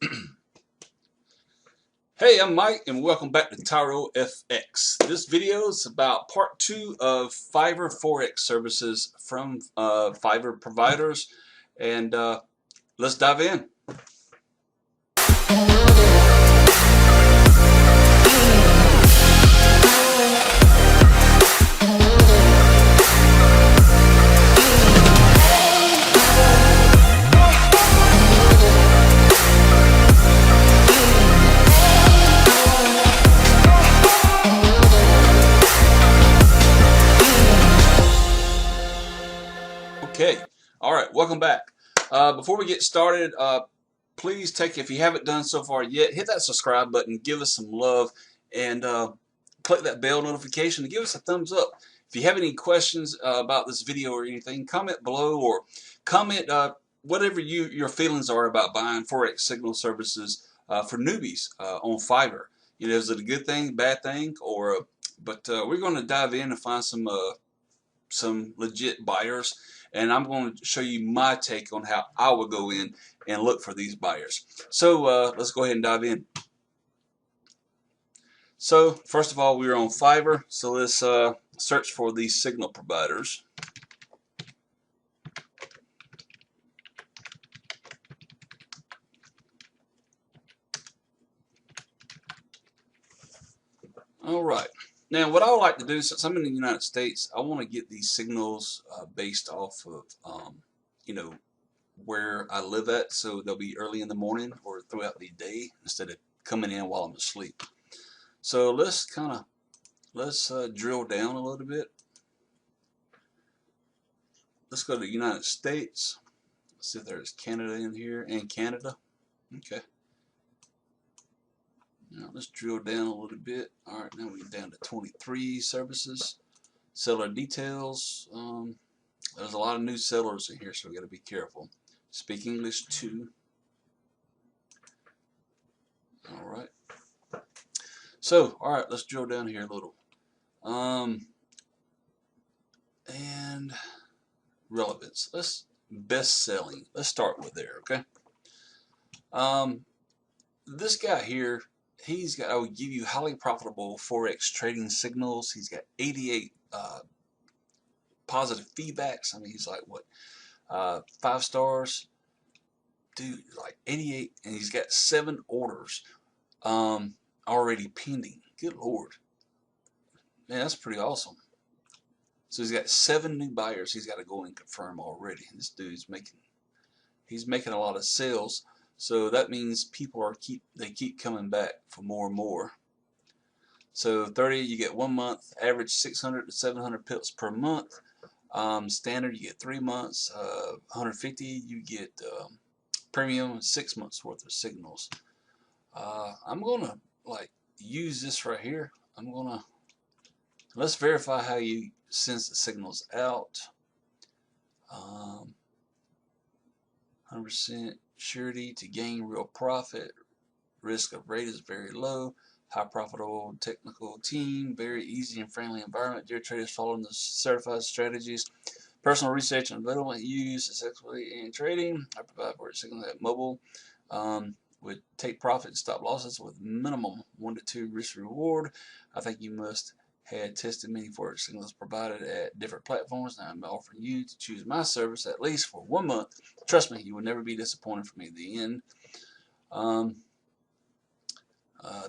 Hey, I'm Mike, and welcome back to Tyro FX. This video is about part 2 of Fiverr Forex services from Fiverr providers, and let's dive in. Okay, all right, welcome back. Before we get started, please if you haven't done so far yet, hit that subscribe button, give us some love, and click that bell notification to give us a thumbs up. If you have any questions about this video or anything, comment below, or comment whatever your feelings are about buying Forex signal services for newbies on Fiverr. You know, is it a good thing, bad thing, or but we're going to dive in and find some legit buyers, and I'm going to show you my take on how I would go in and look for these buyers. So let's go ahead and dive in. So first of all, we're on Fiverr, so let's search for these signal providers. Alright, now what I would like to do, since I'm in the United States, I want to get these signals based off of you know, where I live at, so they'll be early in the morning or throughout the day instead of coming in while I'm asleep. So let's drill down a little bit. Let's go to the United States. Let's see if there's Canada in here, and Canada. Okay. Now let's drill down a little bit. All right, now we're down to 23 services. Seller details. There's a lot of new sellers in here, so we got to be careful. Speak English too. All right. So, all right, let's drill down here a little. And relevance. Best selling. Let's start with there. Okay. This guy here, I will give you highly profitable Forex trading signals. He's got 88 positive feedbacks. I mean, he's like what, 5 stars, dude, like 88, and he's got 7 orders already pending. Good Lord, man, that's pretty awesome. So he's got 7 new buyers he's got to go and confirm already. And this dude's making a lot of sales. So that means people keep coming back for more and more. So 30, you get 1 month, average 600 to 700 pips per month. Standard, you get 3 months. 150, you get premium, 6 months worth of signals. I'm gonna use this right here. Let's verify how you send the signals out. 100% surety to gain real profit. Risk of rate is very low. High profitable technical team. Very easy and friendly environment. Dear traders following the certified strategies. Personal research and development used successfully in trading. I provide for a signal that mobile would take profit and stop losses with minimum 1 to 2 risk reward. I think you must have tested many Forex signals provided at different platforms. Now I'm offering you to choose my service at least for 1 month. Trust me, you will never be disappointed from me at the end.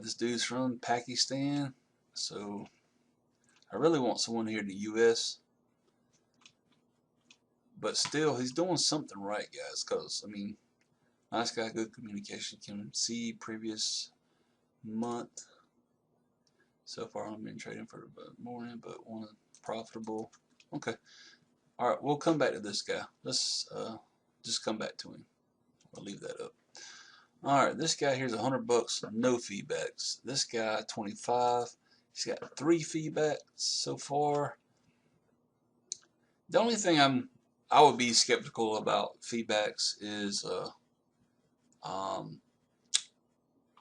This dude's from Pakistan, so I really want someone here in the US. But still, he's doing something right, guys, because, I mean, nice guy, good communication, can see previous month. So far, I've been trading for the morning, but one profitable. Okay. All right, we'll come back to this guy. Let's just come back to him. I'll leave that up. All right, this guy here's $100, no feedbacks. This guy 25. He's got 3 feedbacks so far. The only thing I would be skeptical about feedbacks is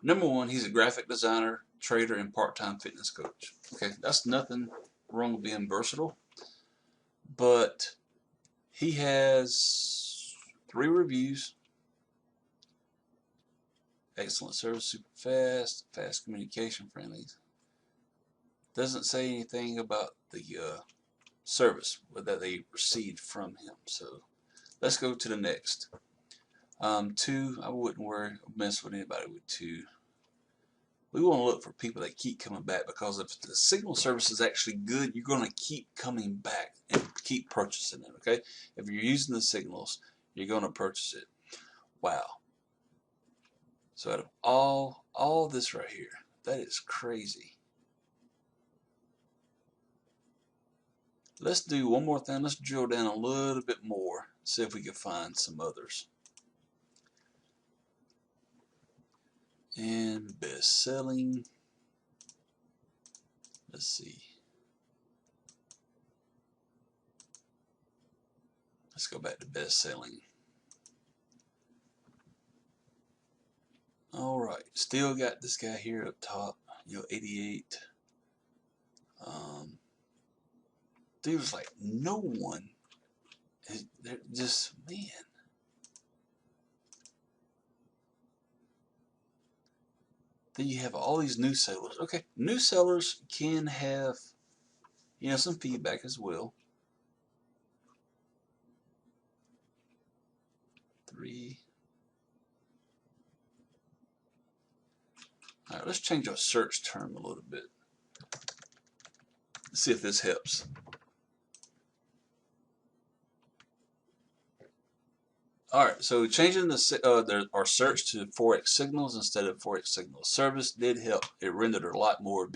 number 1, he's a graphic designer, trader, and part-time fitness coach. Okay, that's nothing wrong with being versatile, but he has 3 reviews. excellent service, super fast, fast communication, friendly. Doesn't say anything about the service that they received from him. So let's go to the next. 2, I wouldn't mess with anybody with 2. We want to look for people that keep coming back, because if the signal service is actually good, you're going to keep coming back and keep purchasing it, okay? If you're using the signals, you're going to purchase it. Wow. So out of all this right here, that is crazy. Let's do one more thing. Let's drill down a little bit more, see if we can find some others. And best selling. Let's see. Let's go back to best selling. All right, still got this guy here up top. 88. Dude's like no one. They're just, man. Then you have all these new sellers. Okay, new sellers can have, some feedback as well. 3. All right, let's change our search term a little bit. Let's see if this helps. All right, so changing our search to Forex signals instead of Forex signal service did help. It rendered a lot more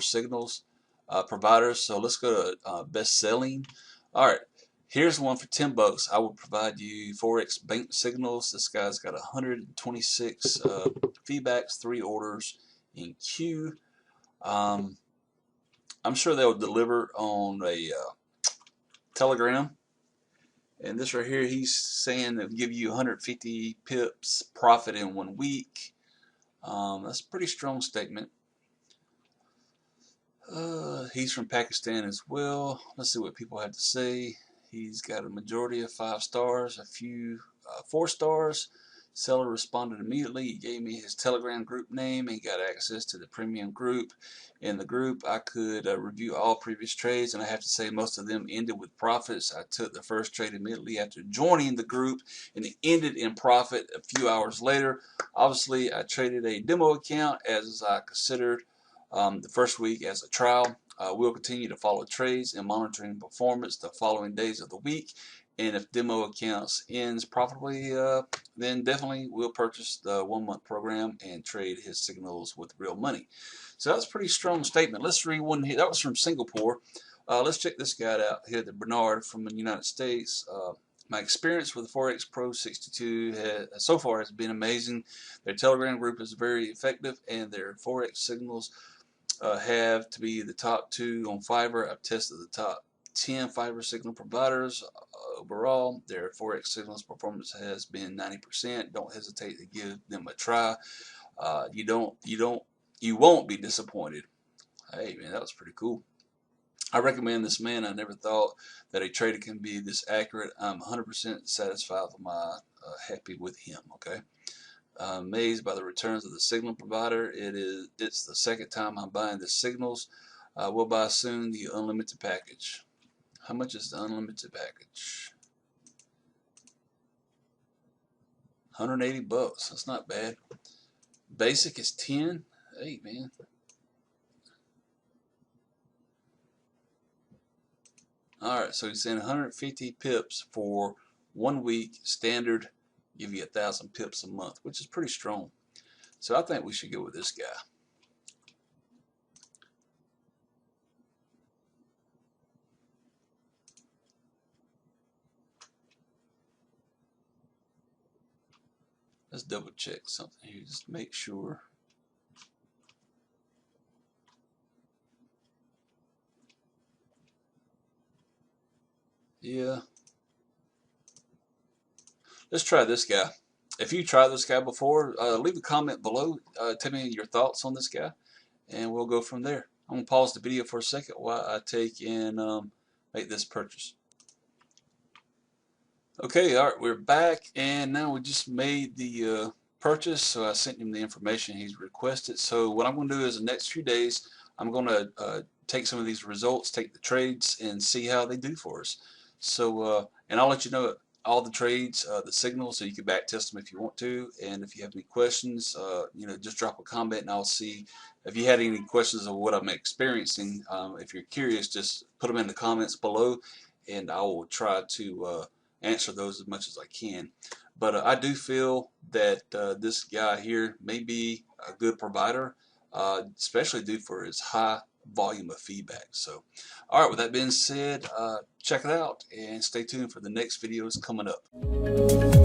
signals providers. So let's go to best selling. All right, here's one for $10. I will provide you Forex bank signals. This guy's got 126 feedbacks, 3 orders in queue. I'm sure they'll deliver on a Telegram. And this right here, he's saying they'll give you 150 pips profit in 1 week. That's a pretty strong statement. He's from Pakistan as well. Let's see what people have to say. He's got a majority of 5 stars, a few 4 stars. Seller responded immediately. He gave me his Telegram group name and got access to the premium group. In the group, I could review all previous trades, and I have to say most of them ended with profits. I took the first trade immediately after joining the group, and it ended in profit a few hours later. Obviously, I traded a demo account as I considered the first week as a trial. We'll continue to follow trades and monitoring performance the following days of the week. And if demo accounts ends profitably, then definitely we'll purchase the 1-month program and trade his signals with real money. So that's a pretty strong statement. Let's read one here. That was from Singapore. Let's check this guy out here, the Bernard from the United States. My experience with Forex Pro 62 so far has been amazing. Their Telegram group is very effective, and their Forex signals have to be the top 2 on Fiverr. I've tested the top 10 Fiverr signal providers. Overall, their Forex signals performance has been 90%. Don't hesitate to give them a try. You won't be disappointed. Hey man, that was pretty cool. I recommend this man. I never thought that a trader can be this accurate. I'm 100% satisfied with happy with him. Okay. Amazed by the returns of the signal provider. It's the second time I'm buying the signals. We'll buy soon the unlimited package. How much is the unlimited package? $180. That's not bad. Basic is 10. Hey man. Alright, so he's saying 150 pips for 1 week. Standard, give you 1,000 pips a month, which is pretty strong. So I think we should go with this guy. Let's double check something here, just make sure. Yeah. Let's try this guy. If you tried this guy before, leave a comment below. Tell me your thoughts on this guy, and we'll go from there. I'm going to pause the video for a second while I take and make this purchase. Okay, all right, we're back, and now we just made the purchase, so I sent him the information he's requested. So what I'm going to do is the next few days, I'm going to take some of these results, take the trades, and see how they do for us. So, and I'll let you know all the trades, the signals, so you can back test them if you want to. And if you have any questions, just drop a comment, and I'll see if you had any questions of what I'm experiencing. If you're curious, just put them in the comments below, and I will try to answer those as much as I can. But I do feel that this guy here may be a good provider, especially due for his high volume of feedback. So, all right, with that being said, check it out and stay tuned for the next videos coming up.